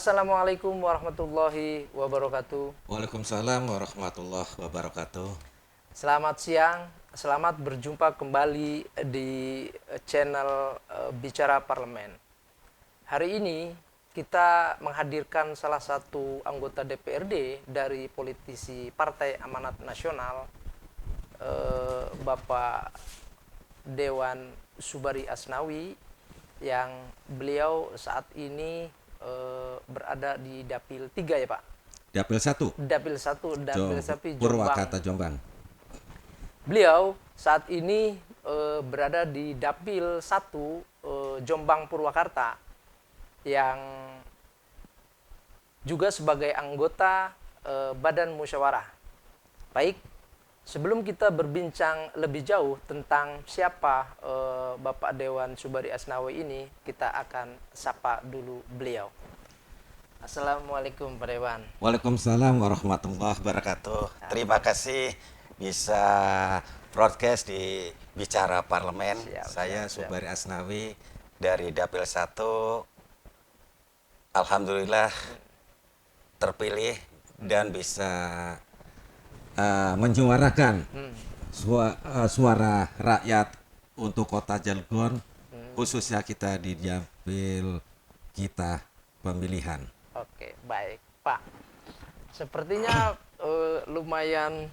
Assalamualaikum warahmatullahi wabarakatuh. Waalaikumsalam warahmatullahi wabarakatuh. Selamat siang, selamat berjumpa kembali di channel Bicara Parlemen. Hari ini kita menghadirkan salah satu anggota DPRD dari politisi Partai Amanat Nasional, Bapak Dewan Subari Asnawi, yang beliau saat ini berada di Dapil 3 ya Pak? Dapil 1, Dapil 1, Dapil Sapi Jombang. Purwakarta Jombang. Beliau saat ini berada di Dapil 1 Jombang Purwakarta, yang juga sebagai anggota Badan Musyawarah. Baik, sebelum kita berbincang lebih jauh tentang siapa Bapak Dewan Subari Asnawi ini, kita akan sapa dulu beliau. Assalamualaikum Pak Dewan. Waalaikumsalam warahmatullahi wabarakatuh. Terima kasih bisa broadcast di Bicara Parlemen. Saya Subari Asnawi dari Dapil 1. Alhamdulillah terpilih dan bisa menyuarakan suara rakyat untuk Kota Cilegon, khususnya kita di Dapil kita pemilihan. Oke, baik Pak. Sepertinya lumayan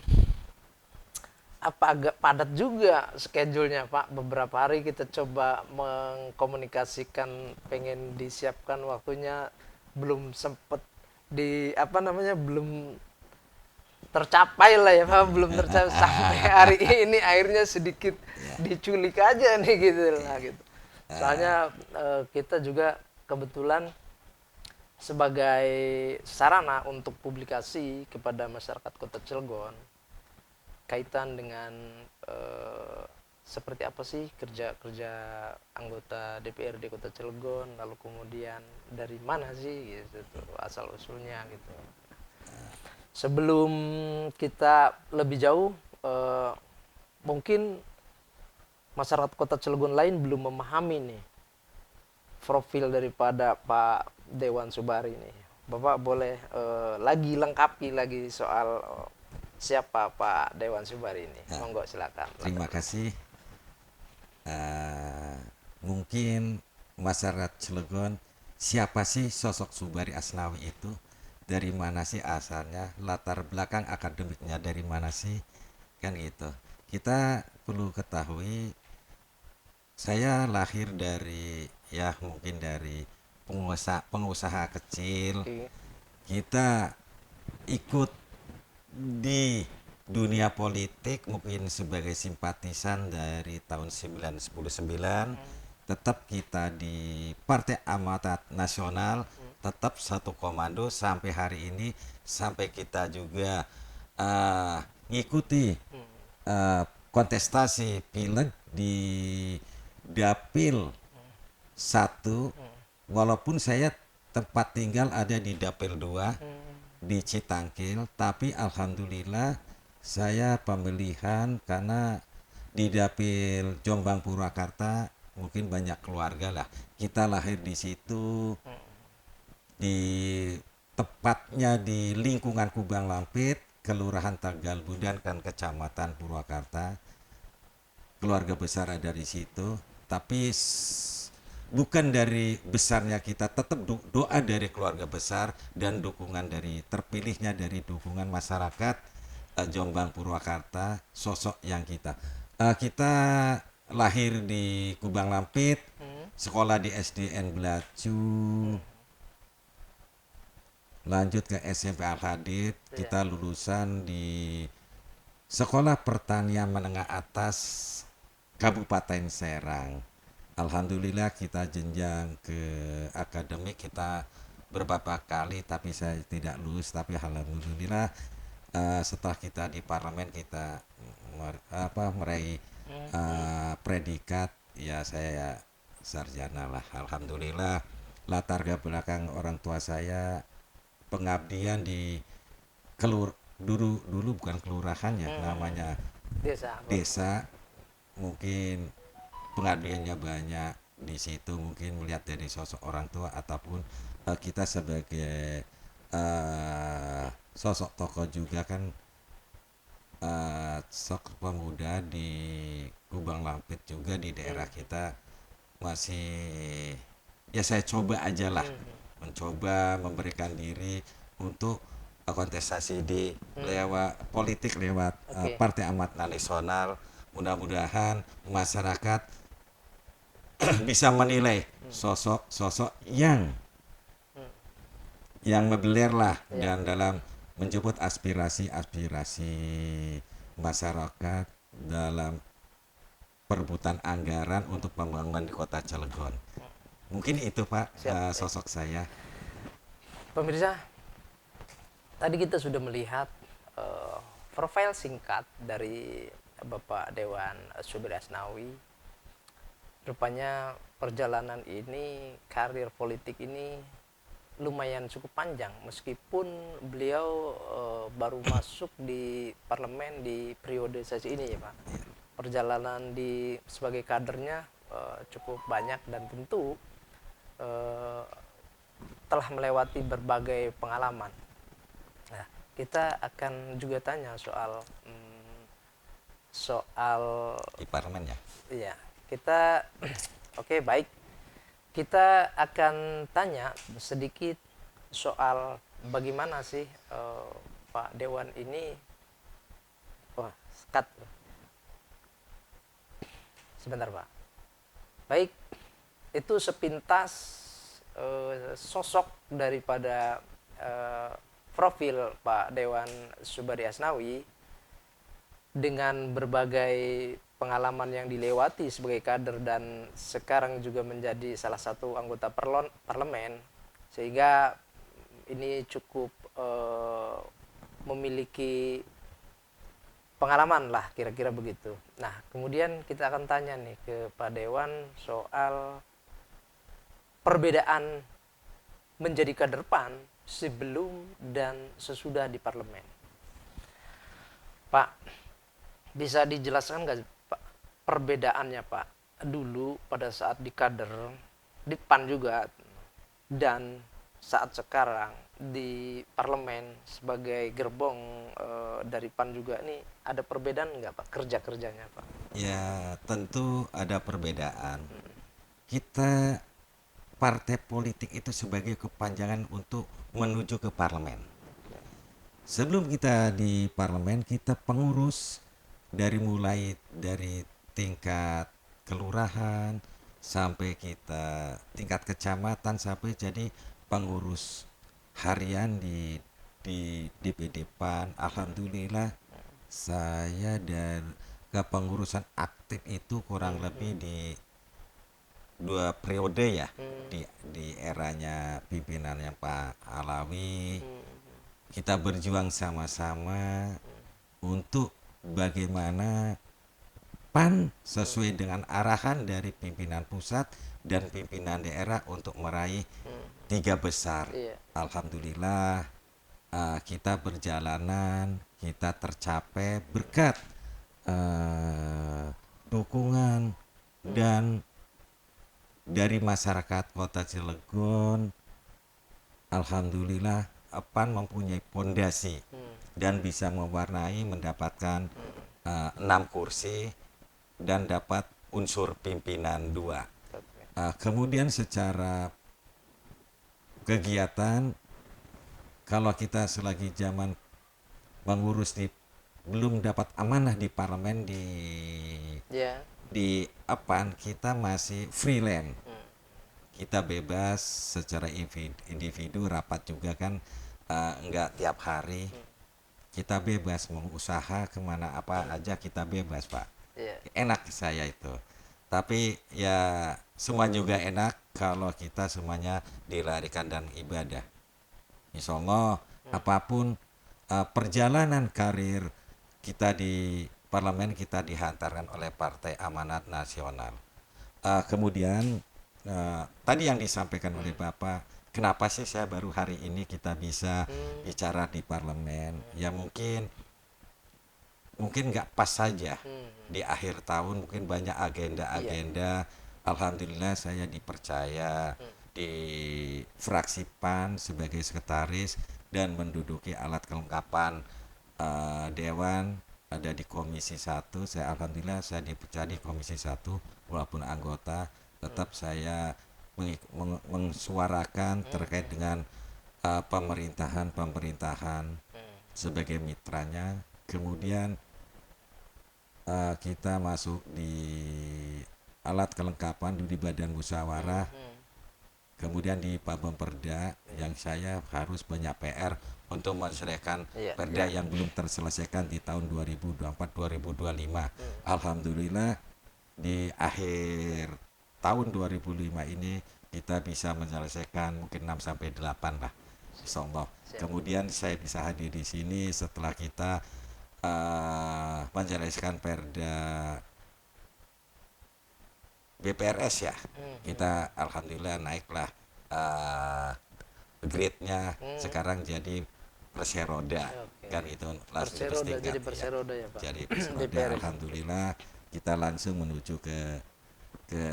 agak padat juga schedule-nya Pak. Beberapa hari kita coba mengkomunikasikan, pengen disiapkan waktunya, belum sempet belum tercapai lah ya Pak, belum tercapai sampai hari ini akhirnya sedikit diculik aja nih gitu lah gitu. Soalnya kita juga kebetulan sebagai sarana untuk publikasi kepada masyarakat Kota Cilegon kaitan dengan seperti apa sih kerja anggota DPRD Kota Cilegon, lalu kemudian dari mana sih gitu asal usulnya gitu. Sebelum kita lebih jauh, mungkin masyarakat Kota Cilegon lain belum memahami nih profil daripada Pak Dewan Subari ini. Bapak boleh lagi lengkapi lagi soal siapa Pak Dewan Subari ini. Monggo silakan. Terima kasih. Mungkin masyarakat Cilegon, siapa sih sosok Subari Asnawi itu? Dari mana sih asalnya? Latar belakang akademiknya dari mana sih? Kan gitu. Kita perlu ketahui, saya lahir dari mungkin dari pengusaha kecil. Kita ikut di dunia politik mungkin sebagai simpatisan dari tahun 1999. Tetap kita di Partai Amanat Nasional, tetap satu komando sampai hari ini, sampai kita juga ngikuti kontestasi pileg di Dapil 1, walaupun saya tempat tinggal ada di Dapil 2 di Citangkil, tapi alhamdulillah saya pemilihan karena di Dapil Jombang Purwakarta mungkin banyak keluarga lah. Kita lahir di situ, di tepatnya di lingkungan Kubang Lampit, Kelurahan Tegal Budan, kan Kecamatan Purwakarta. Keluarga besar ada di situ, tapi bukan dari besarnya kita, tetap doa dari keluarga besar dan dukungan dari terpilihnya dari dukungan masyarakat Jombang Purwakarta, sosok yang kita lahir di Kubang Lampit, sekolah di SDN Belacu, lanjut ke SMP Al-Hadid, kita lulusan di Sekolah Pertanian Menengah Atas Kabupaten Serang. Alhamdulillah kita jenjang ke akademik kita beberapa kali, tapi saya tidak lulus. Tapi alhamdulillah setelah kita di parlemen kita meraih predikat, ya saya sarjana lah. Alhamdulillah. Latar belakang orang tua saya pengabdian di dulu bukan kelurahan ya, namanya desa. Mungkin pengabdiannya banyak di situ, mungkin melihat dari sosok orang tua ataupun kita sebagai sosok tokoh juga kan, sosok pemuda di Kubang Lampit juga di daerah kita masih, ya saya coba aja lah, mencoba memberikan diri untuk kontestasi di lewat politik lewat Oke. Partai Amanat Nasional. Mudah-mudahan masyarakat bisa menilai sosok-sosok yang membeler lah Iya. dan dalam menjemput aspirasi-aspirasi masyarakat dalam perebutan anggaran untuk pembangunan di Kota Cilegon. Mungkin itu Pak, Siap. sosok saya. Pemirsa, tadi kita sudah melihat profil singkat dari Bapak Dewan Subari Asnawi. Rupanya perjalanan ini, karir politik ini lumayan cukup panjang, meskipun beliau baru masuk di parlemen di periode sesi ini ya Pak. Perjalanan di sebagai kadernya cukup banyak dan tentu telah melewati berbagai pengalaman. Nah, kita akan juga tanya soal Di parlemen ya. iya, kita oke, baik. Kita akan tanya sedikit soal bagaimana sih Pak Dewan ini. Wah, cut. Sebentar, Pak. Baik, itu sepintas sosok daripada profil Pak Dewan Subari Asnawi dengan berbagai pengalaman yang dilewati sebagai kader dan sekarang juga menjadi salah satu anggota parlemen, sehingga ini cukup memiliki pengalaman lah, kira-kira begitu. Nah, kemudian kita akan tanya nih ke Pak Dewan soal perbedaan menjadi kader PAN sebelum dan sesudah di parlemen. Pak, bisa dijelaskan nggak Pak perbedaannya Pak dulu pada saat di kader di PAN juga dan saat sekarang di parlemen sebagai gerbong dari PAN juga, ini ada perbedaan nggak Pak kerja-kerjanya Pak? Ya tentu ada perbedaan. Kita partai politik itu sebagai kepanjangan untuk menuju ke parlemen. Sebelum kita di parlemen, kita pengurus mulai dari tingkat kelurahan sampai kita tingkat kecamatan sampai jadi pengurus harian di DPD PAN. Alhamdulillah saya dan kepengurusan aktif itu kurang lebih di 2 periode ya, di eranya pimpinannya Pak Alawi. Kita berjuang sama-sama untuk bagaimana PAN sesuai dengan arahan dari pimpinan pusat dan pimpinan daerah untuk meraih 3 besar. Iya. Alhamdulillah kita berjalanan, kita tercapai berkat dukungan dan dari masyarakat Kota Cilegon. Alhamdulillah PAN mempunyai fondasi dan bisa mewarnai mendapatkan 6 kursi dan dapat unsur pimpinan 2. Kemudian secara kegiatan, kalau kita selagi zaman mengurus belum dapat amanah di parlemen Ya. di PAN, kita masih freelance. Kita bebas secara individu, rapat juga kan enggak tiap hari. Kita bebas mau usaha kemana apa aja kita bebas Pak. Iya. Enak saya itu. Tapi ya semua juga enak kalau kita semuanya dilarikan dan ibadah. Insya Allah apapun perjalanan karir kita di parlemen, kita dihantarkan oleh Partai Amanat Nasional. Kemudian tadi yang disampaikan oleh Bapak, kenapa sih saya baru hari ini kita bisa bicara di parlemen? Ya mungkin nggak pas saja di akhir tahun, mungkin banyak agenda-agenda. Alhamdulillah saya dipercaya di fraksi PAN sebagai sekretaris dan menduduki alat kelengkapan dewan, ada di komisi 1. Saya alhamdulillah saya dipecah di komisi 1 walaupun anggota, tetap saya mensuarakan terkait dengan pemerintahan sebagai mitranya. Kemudian kita masuk di alat kelengkapan di badan musyawarah, kemudian di Pabemperda yang saya harus banyak PR untuk menyelesaikan Iya, perda yang belum terselesaikan di tahun 2024-2025. Alhamdulillah di akhir tahun 2005 ini kita bisa menyelesaikan mungkin 6 sampai 8 lah. Insyaallah. Kemudian saya bisa hadir di sini setelah kita menyelesaikan perda BPRS ya. Kita alhamdulillah naiklah grade-nya sekarang jadi perseroda. Oke. Kan itu langsung Perseroda, bersetingkat, jadi ya. perseroda ya Pak. Jadi perseroda. BPRS. Alhamdulillah kita langsung menuju ke ke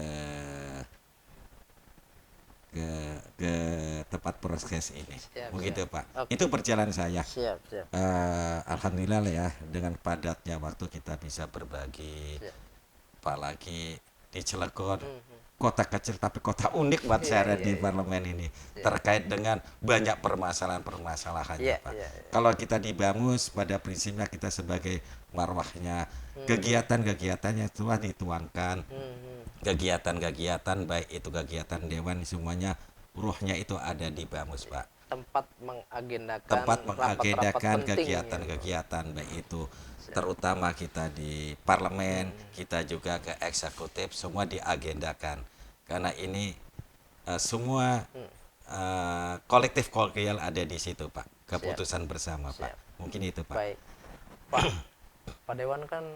ke tempat proses ini. Begitu Pak. Oke. Itu perjalanan saya. Siap, siap. Alhamdulillah lah ya, dengan padatnya waktu kita bisa berbagi, Siap. apalagi di Cilegon, kota kecil tapi kota unik buat saya di parlemen ini, terkait dengan banyak permasalahan-permasalahannya Iya, Pak. iya, iya. Kalau kita di Bamus pada prinsipnya kita sebagai marwahnya, kegiatan-kegiatannya telah dituangkan, kegiatan-kegiatan baik itu kegiatan dewan semuanya ruhnya itu ada di Bamus Pak. Tempat mengagendakan Tempat rapat-rapat mengagendakan penting, kegiatan-kegiatan baik itu terutama kita di parlemen, kita juga ke eksekutif, semua diagendakan karena ini semua kolektif kolegial ada di situ Pak, keputusan bersama Pak. Mungkin itu Pak. Baik. Pak, Pak Dewan kan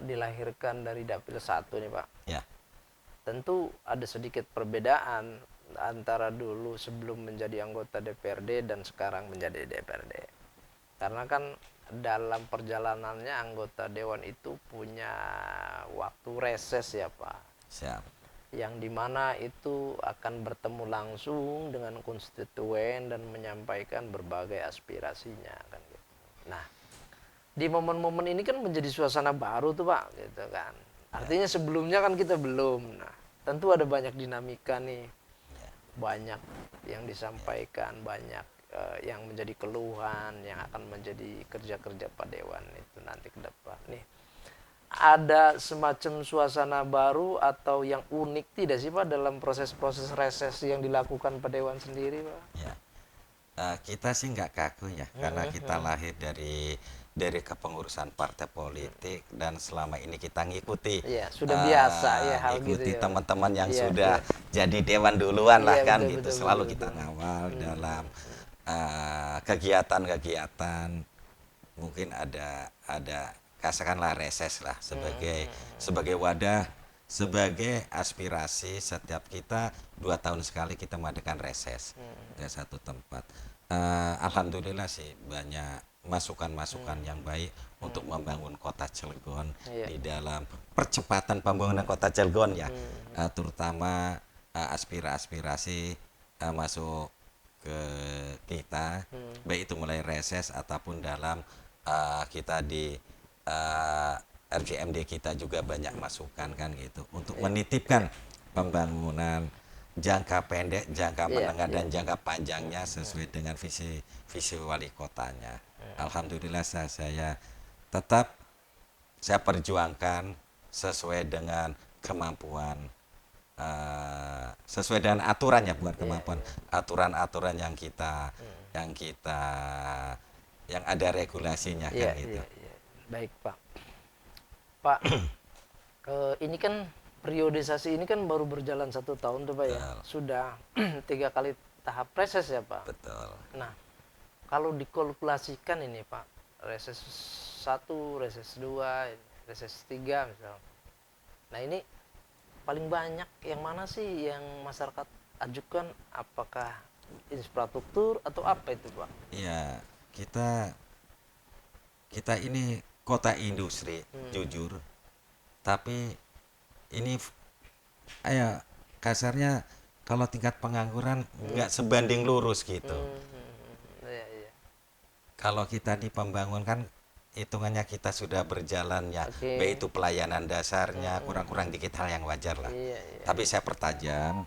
dilahirkan dari Dapil 1 nih Pak. Ya. Tentu ada sedikit perbedaan antara dulu sebelum menjadi anggota DPRD dan sekarang menjadi DPRD. Karena kan dalam perjalanannya anggota dewan itu punya waktu reses ya Pak. Siap. Yang dimana itu akan bertemu langsung dengan konstituen dan menyampaikan berbagai aspirasinya kan gitu. Nah, di momen-momen ini kan menjadi suasana baru tuh Pak gitu kan. Artinya sebelumnya kan kita belum. Nah, tentu ada banyak dinamika nih. Banyak yang disampaikan, banyak yang menjadi keluhan, yang akan menjadi kerja-kerja Pak Dewan itu nanti ke depan nih. Ada semacam suasana baru atau yang unik tidak sih Pak dalam proses-proses reses yang dilakukan Pak Dewan sendiri Pak? Ya. Kita sih nggak kaku ya, karena kita lahir dari kepengurusan partai politik dan selama ini kita ngikuti. Iya, sudah biasa ya hal gitu ngikuti ya. teman-teman yang Iya, sudah iya. jadi dewan duluan lah Iya, kan betul, gitu. betul, Selalu betul, kita betul. ngawal dalam kegiatan-kegiatan, mungkin ada katakanlah reses lah sebagai wadah, sebagai aspirasi setiap kita 2 tahun sekali kita mengadakan reses ke satu tempat. Alhamdulillah sih banyak masukan-masukan yang baik untuk membangun kota Cilegon, di dalam percepatan pembangunan kota Cilegon ya, terutama aspirasi masuk ke kita, baik itu mulai reses ataupun dalam kita di RJMD kita juga banyak masukan kan gitu untuk menitipkan pembangunan jangka pendek, jangka menengah dan jangka panjangnya sesuai dengan visi wali kotanya. Alhamdulillah saya tetap saya perjuangkan sesuai dengan kemampuan, sesuai dengan aturannya, bukan kemampuan, aturan-aturan yang ada regulasinya kan gitu. Iya. Baik Pak. Pak, ini kan periodisasi ini kan baru berjalan 1 tahun tuh Pak ya. Sudah 3 kali tahap reses ya Pak. Betul. Nah, kalau dikalkulasikan ini Pak, reses 1, reses 2, reses 3 misal. Nah ini paling banyak yang mana sih yang masyarakat ajukan, apakah infrastruktur atau apa itu Pak? Ya, kita ini kota industri, jujur. Tapi ini kasarnya kalau tingkat pengangguran nggak sebanding lurus gitu. Iya, iya. Kalau kita di pembangunan kan hitungannya kita sudah berjalan ya, Oke. baik itu pelayanan dasarnya kurang-kurang dikit hal yang wajar lah. Iya, iya. Tapi saya pertajam,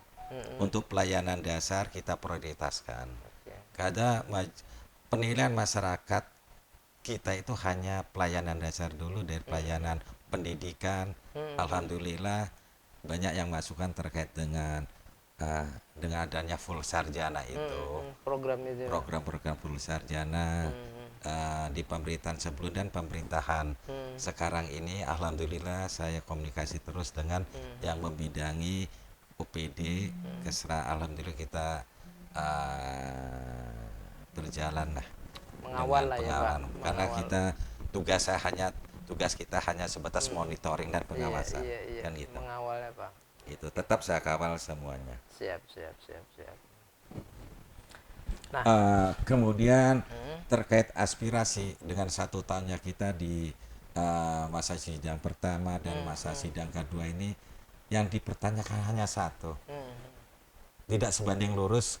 untuk pelayanan dasar kita prioritaskan. Oke. Karena penilaian masyarakat kita itu hanya pelayanan dasar dulu dari pelayanan pendidikan. Alhamdulillah banyak yang masukan terkait uh, dengan adanya full sarjana itu, Program itu. program-program full sarjana di pemerintahan sebelum dan pemerintahan sekarang ini. Alhamdulillah saya komunikasi terus dengan yang membidangi UPD Kesra. Alhamdulillah kita berjalan lah Mengawal dengan lah ya, Pak. pengawalan, karena Mengawal. kita tugas kita hanya sebatas monitoring dan pengawasan. Iya, iya, iya. Kan gitu. Mengawalnya, Pak. Itu tetap saya kawal semuanya. Siap, siap, siap, siap. Kemudian terkait aspirasi dengan 1 tahunnya kita di masa sidang pertama dan masa sidang kedua ini, yang dipertanyakan hanya satu, tidak sebanding lurus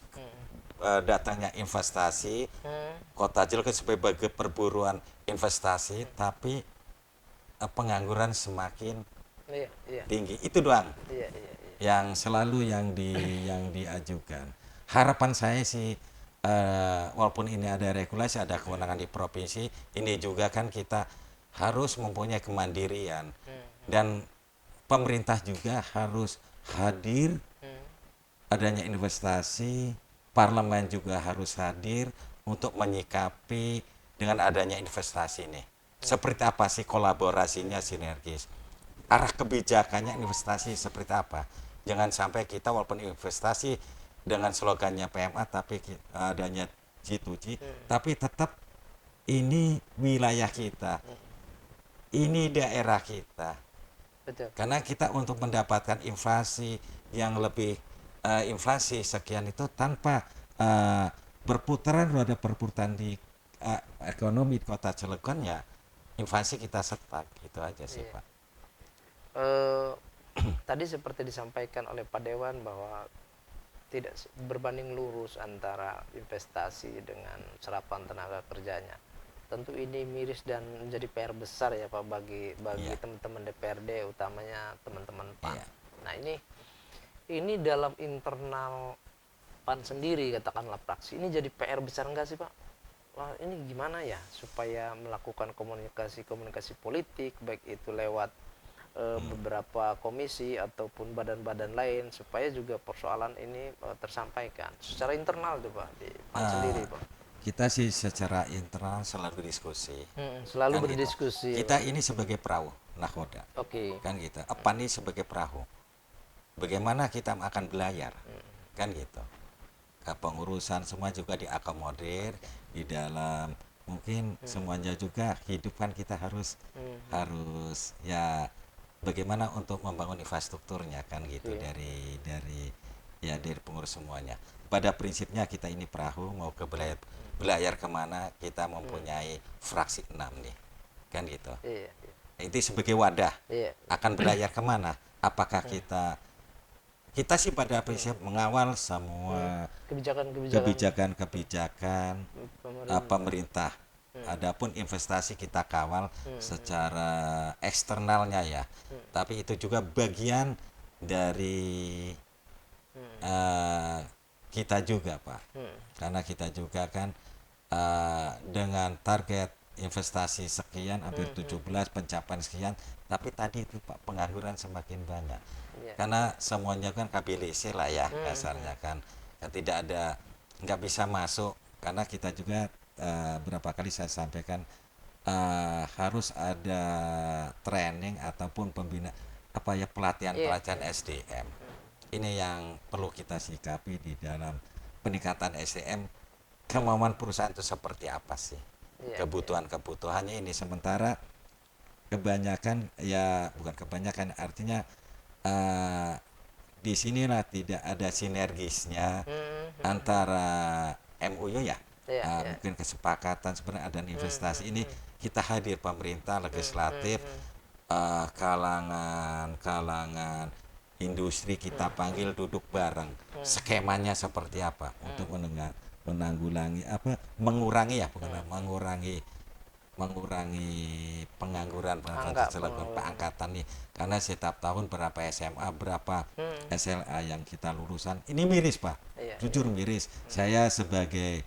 datangnya investasi. Kota Cilacap sebagai perburuan investasi, tapi pengangguran semakin Iya, iya. tinggi. Itu doang Iya, iya, iya. yang selalu yang diajukan. Harapan saya sih, walaupun ini ada regulasi, ada kewenangan di provinsi, ini juga kan kita harus mempunyai kemandirian, dan pemerintah juga harus hadir. Adanya investasi, parlemen juga harus hadir untuk menyikapi dengan adanya investasi ini. Seperti apa sih kolaborasinya, sinergis? Arah kebijakannya investasi seperti apa? Jangan sampai kita walaupun investasi dengan slogannya PMA, tapi adanya G2G, tapi tetap ini wilayah kita, ini daerah kita. Betul. Karena kita untuk mendapatkan inflasi yang lebih, inflasi sekian itu tanpa berputaran roda perputaran di ekonomi kota Cilegon, ya inflasi kita stuck. Itu aja sih, Iya. Pak. Tadi seperti disampaikan oleh Pak Dewan bahwa tidak berbanding lurus antara investasi dengan serapan tenaga kerjanya. Tentu ini miris dan menjadi PR besar ya Pak bagi Iya. teman-teman DPRD, utamanya teman-teman PAN. Iya. Nah ini dalam internal PAN sendiri, katakanlah praksi, ini jadi PR besar enggak sih Pak? Wah, ini gimana ya supaya melakukan komunikasi politik, baik itu lewat beberapa komisi ataupun badan-badan lain, supaya juga persoalan ini tersampaikan secara internal tuh Pak di PAN sendiri Pak. Kita sih secara internal selalu diskusi. Selalu Kan gitu. berdiskusi. Kita ini sebagai perahu nakoda. Oke. Kan gitu. PAN ini sebagai perahu. Bagaimana kita akan belayar? Kan gitu. Pengurusan semua juga diakomodir di dalam, mungkin semuanya juga hidup kan kita harus ya bagaimana untuk membangun infrastrukturnya, kan gitu. Oke. Dari pengurus semuanya. Pada prinsipnya kita ini perahu mau ke belayar kemana, kita mempunyai fraksi 6 nih, kan gitu. Iya, Itu sebagai wadah iya. akan belayar kemana. Apakah kita sih pada prinsip mengawal semua kebijakan pemerintah. Adapun investasi kita kawal secara eksternalnya ya. Tapi itu juga bagian dari kita juga, Pak. Karena kita juga kan dengan target investasi sekian, hampir 17, pencapaian sekian, tapi tadi itu Pak, pengangguran semakin banyak. Karena semuanya kan KBLC lah ya, kasarnya kan. Tidak ada, nggak bisa masuk, karena kita juga berapa kali saya sampaikan, harus ada training ataupun pelatihan SDM. Ini yang perlu kita sikapi di dalam peningkatan SDM. Kemauan perusahaan itu seperti apa sih? Kebutuhannya ini. Sementara kebanyakan, ya bukan kebanyakan, artinya di sinilah tidak ada sinergisnya antara MUU ya. Mungkin kesepakatan sebenarnya ada investasi ini, kita hadir pemerintah, legislatif, kalangan industri kita panggil duduk bareng. Skemanya seperti apa untuk menanggulangi apa mengurangi ya bukan mengurangi pengangguran Angka pengangkatan nih karena setiap tahun berapa SMA berapa Hmm. SLA yang kita lulusan ini miris Pak, Iya, jujur miris. Saya sebagai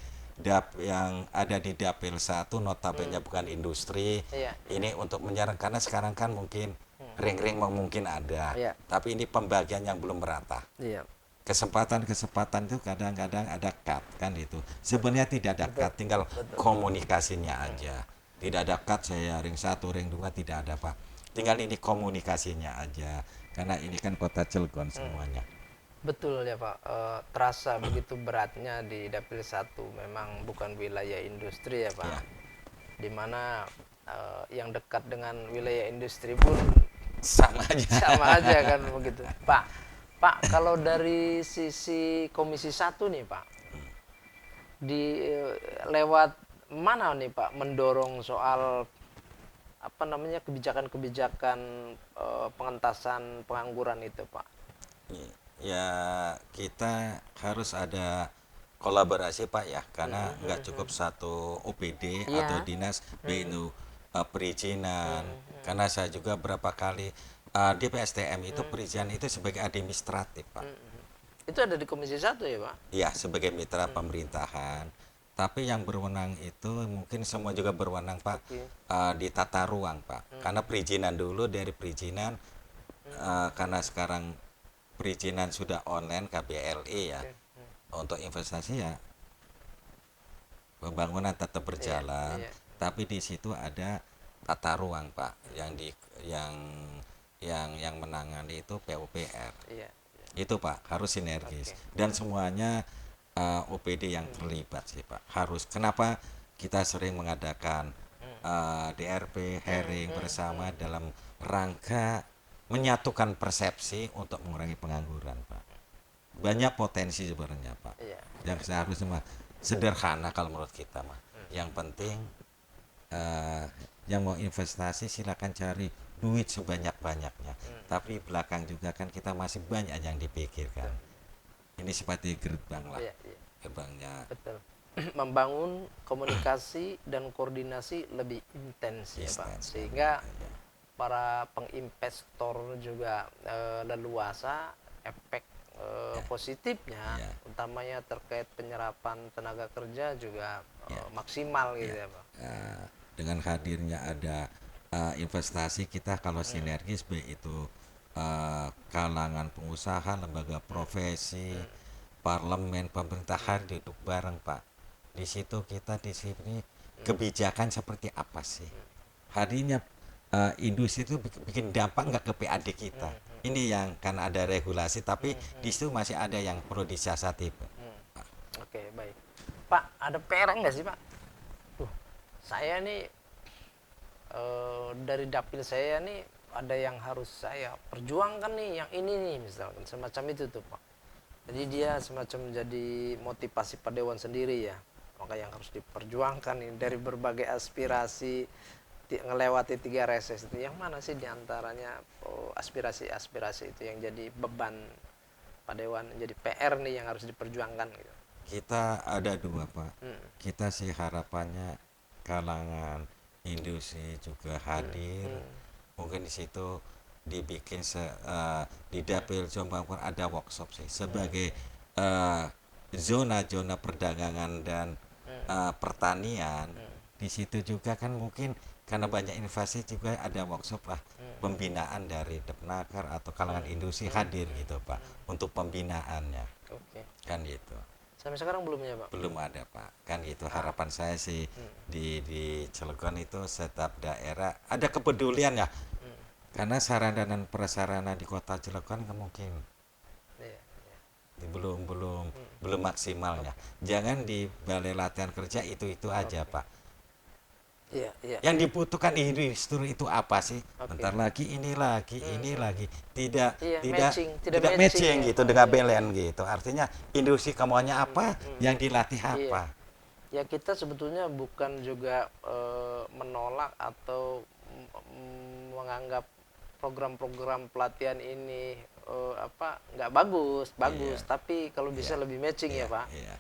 yang ada di Dapil 1 notabene bukan industri iya, ini untuk menyerang karena sekarang kan mungkin ring-ring mungkin ada iya, tapi ini pembagian yang belum merata. iya, Kesempatan itu kadang-kadang ada cut kan itu sebenarnya tidak ada cut tinggal komunikasinya aja, tidak ada cut saya ring 1 ring 2 tidak ada Pak, tinggal ini komunikasinya aja karena ini kan kota Cilegon semuanya. betul ya Pak. Terasa begitu beratnya di Dapil 1, memang bukan wilayah industri ya Pak. Ya. Dimana yang dekat dengan wilayah industri pun Sama aja. sama aja kan begitu. Pak, kalau dari sisi Komisi 1 nih Pak, di lewat mana nih Pak mendorong soal apa namanya kebijakan-kebijakan pengentasan pengangguran itu Pak? Ya kita harus ada kolaborasi Pak ya karena nggak cukup satu OPD Iya. atau dinas BNU perizinan karena saya juga berapa kali di PSTM itu perizinan itu sebagai administratif Pak. Itu ada di Komisi 1 ya Pak? Ya sebagai mitra pemerintahan tapi yang berwenang itu mungkin semua juga berwenang Pak Oke. di tata ruang Pak karena perizinan dulu dari perizinan karena sekarang perizinan sudah online KBLI ya untuk investasi ya pembangunan tetap berjalan Iya. tapi di situ ada tata ruang Pak yang menangani itu PUPR Iya. itu Pak harus sinergis dan semuanya OPD yang terlibat sih Pak harus kenapa kita sering mengadakan DRP hearing bersama dalam rangka menyatukan persepsi untuk mengurangi pengangguran Pak banyak potensi sebenarnya Pak Iya. yang seharusnya mah sederhana kalau menurut kita mah yang penting yang mau investasi silakan cari duit sebanyak-banyaknya tapi belakang juga kan kita masih banyak yang dipikirkan ini seperti gerbang lah Iya, iya. gerbangnya Betul. Membangun komunikasi dan koordinasi lebih intens ya Pak, Intens, sehingga para penginvestor juga leluasa efek positifnya, Ya. utamanya terkait penyerapan tenaga kerja juga maksimal gitu ya Pak. dengan hadirnya ada investasi kita kalau sinergis baik itu kalangan pengusaha lembaga profesi parlemen pemerintah hadir duduk bareng Pak di situ kita di sini kebijakan seperti apa sih harinya industri itu bikin dampak nggak ke PAD kita ini yang kan ada regulasi tapi di situ masih ada yang perlu disiasati Pak. Oke, baik. Pak, ada PR nggak sih Pak? Saya nih dari dapil saya nih ada yang harus saya perjuangkan nih, yang ini nih misalkan semacam itu tuh Pak. Jadi dia semacam jadi motivasi Pak Dewan sendiri ya. Maka yang harus diperjuangkan nih dari berbagai aspirasi ngelewati 3 reses itu yang mana sih diantaranya aspirasi-aspirasi itu yang jadi beban Pak Dewan, jadi PR nih yang harus diperjuangkan gitu. Kita ada dua Pak kita sih harapannya kalangan industri juga hadir mungkin di situ dibikin di dapil Jombang ada workshop sih sebagai zona-zona perdagangan dan pertanian di situ juga kan mungkin karena banyak investasi juga ada workshop lah pembinaan dari Depnaker atau kalangan industri hadir gitu Pak untuk pembinaannya Oke. kan gitu Sampai sekarang belum ya Pak? belum ada Pak kan gitu harapan saya sih di Cilegon itu setiap daerah ada kepedulian ya karena sarana dan prasarana di kota Cilegon kan mungkin Iya. belum maksimalnya jangan di balai latihan kerja itu aja Pak Iya, iya. yang dibutuhkan industri itu apa sih Oke. bentar lagi ini lagi tidak Iya, tidak matching, tidak tidak matching matching ya, gitu Pak. dengan Iya. balance gitu artinya industri kamuannya apa yang dilatih apa Ya kita sebetulnya bukan juga menolak atau menganggap program-program pelatihan ini nggak bagus, tapi kalau bisa lebih matching ya Pak. Iya.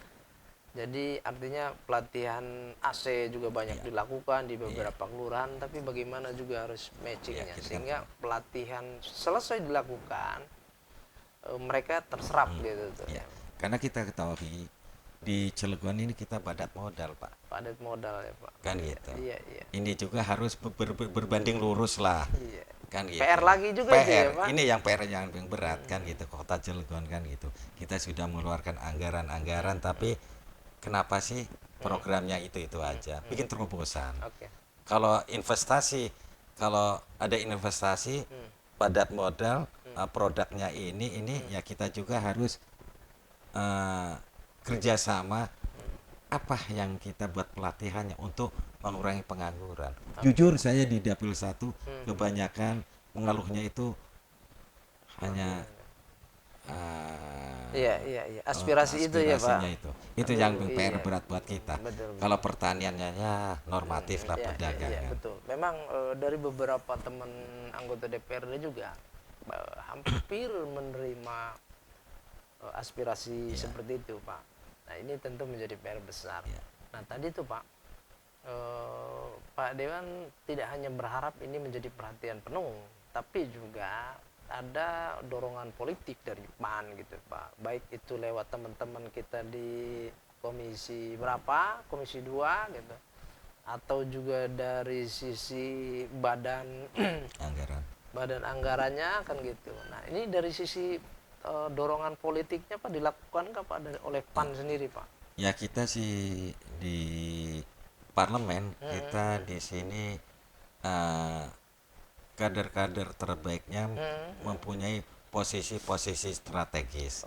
Jadi artinya pelatihan AC juga banyak dilakukan di beberapa kelurahan, tapi bagaimana juga harus matchingnya sehingga pelatihan selesai dilakukan mereka terserap gitu tuh. Iya. Karena kita ketahui di Cilegon ini kita padat modal Pak. Padat modal ya Pak. Kan gitu. Iya. Ini juga harus berbanding lurus lah. Iya. Kan gitu. PR lagi juga itu ya Pak. Ini yang PR yang berat kan gitu. Kota Cilegon kan gitu. Kita sudah mengeluarkan anggaran tapi kenapa sih programnya itu aja? Bikin terobosan. Kalau ada investasi padat modal, produknya ini ya kita juga harus kerjasama apa yang kita buat pelatihannya untuk mengurangi pengangguran. Jujur saya di Dapil 1 kebanyakan mengeluhnya itu hanya Iya. Aspirasi itu ya Pak. Itu yang PR berat buat kita. Kalau pertaniannya ya normatif lah perdagangan. Betul. Memang dari beberapa teman anggota DPRD juga hampir menerima aspirasi seperti itu Pak. Nah ini tentu menjadi PR besar. Nah tadi tuh Pak, Pak Dewan tidak hanya berharap ini menjadi perhatian penuh, tapi juga ada dorongan politik dari PAN gitu Pak. Baik itu lewat teman-teman kita di komisi berapa, komisi 2 gitu. Atau juga dari sisi badan anggarannya kan gitu. Nah ini dari sisi dorongan politiknya Pak dilakukan nggak Pak oleh PAN sendiri Pak? Ya kita sih di parlemen kita di sini kader-kader terbaiknya mempunyai posisi-posisi strategis.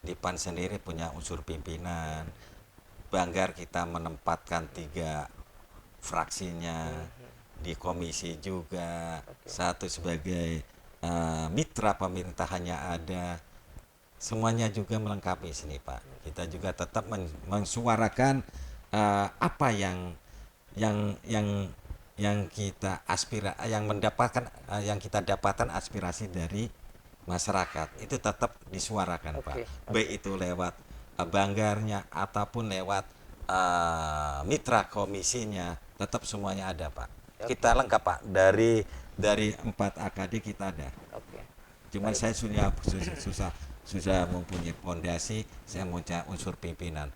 Di PAN sendiri punya unsur pimpinan. Banggar kita menempatkan 3 fraksinya. Di komisi juga satu sebagai mitra pemerintahannya ada. Semuanya juga melengkapi sini Pak. Kita juga tetap mensuarakan apa yang kita yang kita dapatkan aspirasi dari masyarakat itu tetap disuarakan Pak. Baik itu lewat banggarnya ataupun lewat mitra komisinya, tetap semuanya ada Pak. Kita lengkap Pak, dari 4 AKD kita ada. Cuman saya sudah mempunyai fondasi, saya punya unsur pimpinan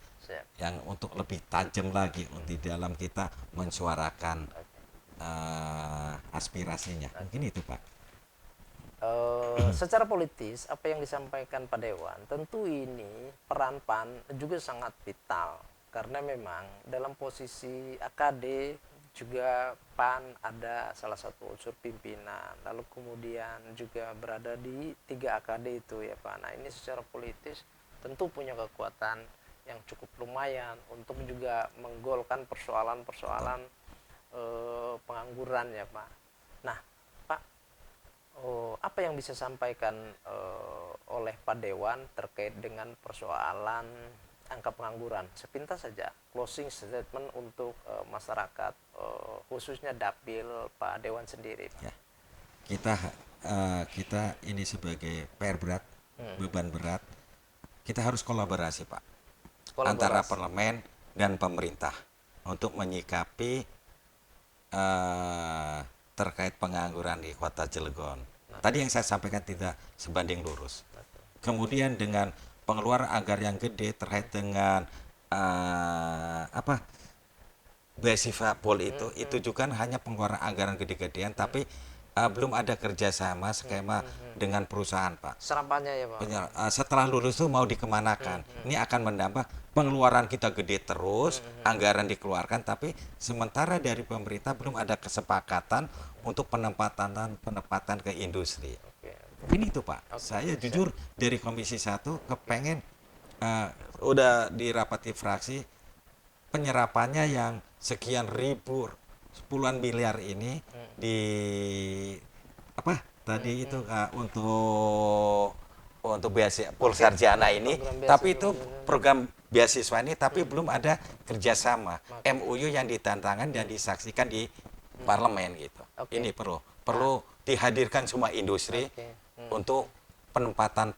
yang untuk lebih tajam lagi di dalam kita mensuarakan aspirasinya. Mungkin itu Pak. Secara politis apa yang disampaikan Pak Dewan, tentu ini peran PAN juga sangat vital karena memang dalam posisi AKD juga PAN ada salah satu unsur pimpinan, lalu kemudian juga berada di 3 AKD itu ya Pak. Nah ini secara politis tentu punya kekuatan yang cukup lumayan untuk juga menggolkan persoalan-persoalan pengangguran ya Pak. Nah Pak, apa yang bisa sampaikan oleh Pak Dewan terkait dengan persoalan angka pengangguran? Sepintas saja closing statement untuk masyarakat, khususnya Dapil Pak Dewan sendiri Pak. Ya. Kita ini sebagai PR berat, beban berat, kita harus kolaborasi Pak, antara parlemen dan pemerintah untuk menyikapi terkait pengangguran di Kota Cilegon. Tadi yang saya sampaikan tidak sebanding lurus. Kemudian dengan pengeluaran anggaran yang gede terkait dengan beasiswa pol itu juga hanya pengeluaran anggaran gede-gedean, tapi belum ada kerjasama skema dengan perusahaan Pak. Serapannya ya Pak. Setelah lulus itu mau dikemanakan? Ini akan menambah pengeluaran kita gede terus, anggaran dikeluarkan, tapi sementara dari pemerintah belum ada kesepakatan untuk penempatan ke industri. Ini tuh Pak, saya jujur dari Komisi 1 kepengen udah dirapati fraksi penyerapannya yang sekian ribu puluhan miliar ini di itu untuk beasiswa Pulsarjana ini, tapi itu program beasiswa ini tapi belum ada kerjasama MOU yang ditantangan dan disaksikan di parlemen gitu. Ini perlu dihadirkan semua industri Oke. untuk penempatan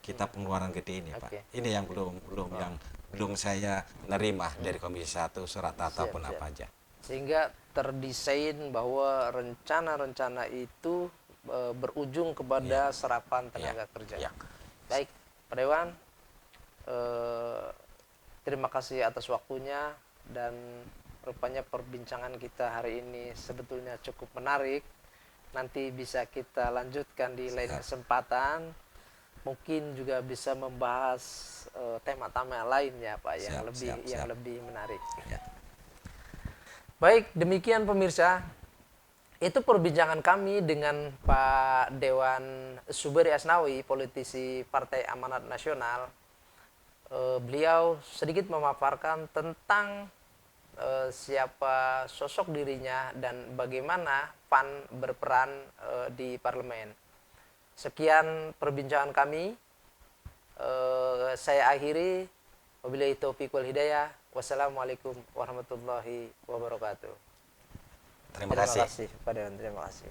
kita pengeluaran gede ini, Oke. Pak. Ini yang belum saya nerima dari Komisi 1 surat ataupun siap. apa aja. Sehingga terdesain bahwa rencana-rencana itu berujung kepada serapan tenaga kerja. Ya. Baik, Pak Dewan, terima kasih atas waktunya, dan rupanya perbincangan kita hari ini sebetulnya cukup menarik. Nanti bisa kita lanjutkan di lain kesempatan. Mungkin juga bisa membahas tema-tema lainnya, Pak, yang lebih menarik. Ya. Baik, demikian pemirsa. Itu perbincangan kami dengan Pak Dewan Suberi Asnawi, politisi Partai Amanat Nasional. Beliau sedikit memaparkan tentang siapa sosok dirinya dan bagaimana PAN berperan di parlemen. Sekian perbincangan kami. Saya akhiri. Wabillahi taufiq wal hidayah. Wassalamualaikum warahmatullahi wabarakatuh. Terima kasih. Terima kasih.